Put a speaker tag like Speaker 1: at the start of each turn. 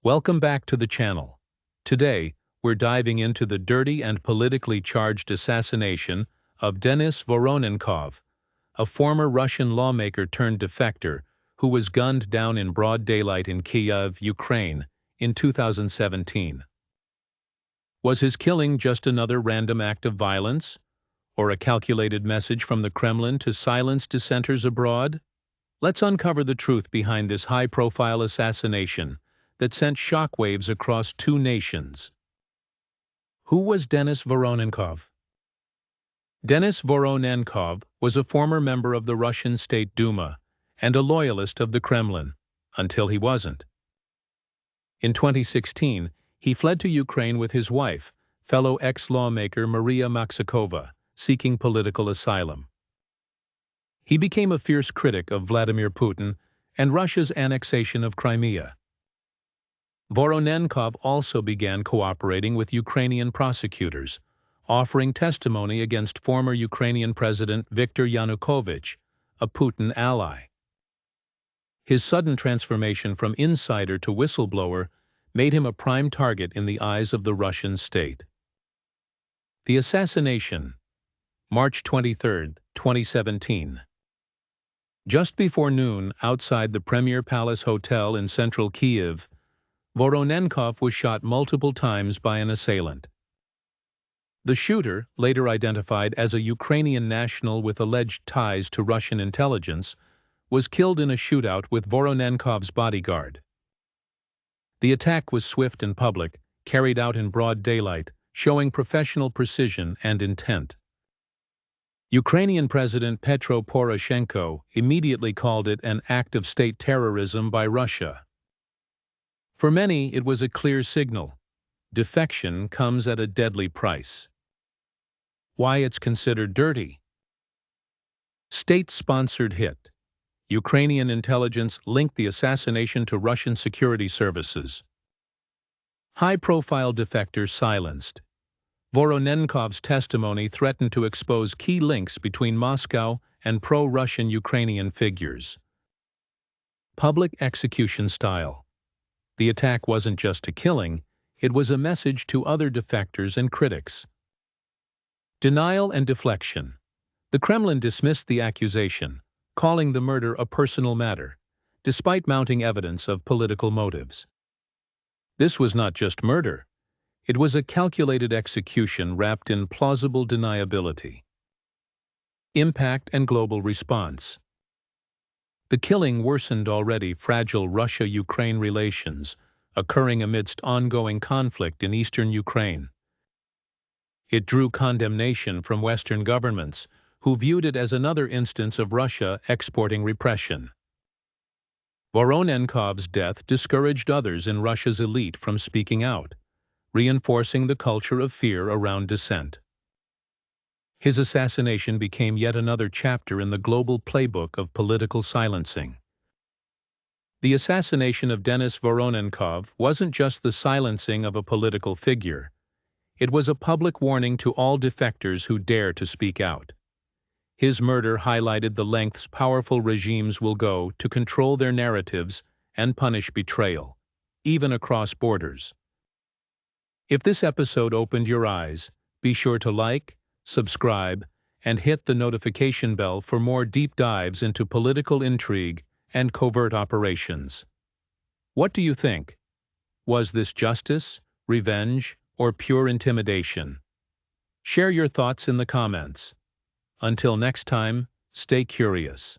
Speaker 1: Welcome back to the channel. Today, we're diving into the dirty and politically charged assassination of Denis Voronenkov, a former Russian lawmaker turned defector who was gunned down in broad daylight in Kyiv, Ukraine, in 2017. Was his killing just another random act of violence, or a calculated message from the Kremlin to silence dissenters abroad? Let's uncover the truth behind this high-profile assassination that sent shockwaves across two nations. Who was Denis Voronenkov? Denis Voronenkov was a former member of the Russian State Duma and a loyalist of the Kremlin, until he wasn't. In 2016, he fled to Ukraine with his wife, fellow ex-lawmaker Maria Maxakova, seeking political asylum. He became a fierce critic of Vladimir Putin and Russia's annexation of Crimea. Voronenkov also began cooperating with Ukrainian prosecutors, offering testimony against former Ukrainian President Viktor Yanukovych, a Putin ally. His sudden transformation from insider to whistleblower made him a prime target in the eyes of the Russian state. The assassination, March 23, 2017. Just before noon, outside the Premier Palace Hotel in central Kyiv, Voronenkov was shot multiple times by an assailant. The shooter, later identified as a Ukrainian national with alleged ties to Russian intelligence, was killed in a shootout with Voronenkov's bodyguard. The attack was swift and public, carried out in broad daylight, showing professional precision and intent. Ukrainian President Petro Poroshenko immediately called it an act of state terrorism by Russia. For many, it was a clear signal. Defection comes at a deadly price. Why it's considered dirty? State-sponsored hit. Ukrainian intelligence linked the assassination to Russian security services. High-profile defector silenced. Voronenkov's testimony threatened to expose key links between Moscow and pro-Russian Ukrainian figures. Public execution style. The attack wasn't just a killing, it was a message to other defectors and critics. Denial and deflection. The Kremlin dismissed the accusation, calling the murder a personal matter, despite mounting evidence of political motives. This was not just murder. It was a calculated execution wrapped in plausible deniability. Impact and global response. The killing worsened already fragile Russia-Ukraine relations, occurring amidst ongoing conflict in eastern Ukraine. It drew condemnation from Western governments, who viewed it as another instance of Russia exporting repression. Voronenkov's death discouraged others in Russia's elite from speaking out, reinforcing the culture of fear around dissent. His assassination became yet another chapter in the global playbook of political silencing. The assassination of Denis Voronenkov wasn't just the silencing of a political figure. It was a public warning to all defectors who dare to speak out. His murder highlighted the lengths powerful regimes will go to control their narratives and punish betrayal, even across borders. If this episode opened your eyes, be sure to like, subscribe, and hit the notification bell for more deep dives into political intrigue and covert operations. What do you think? Was this justice, revenge, or pure intimidation? Share your thoughts in the comments. Until next time, stay curious.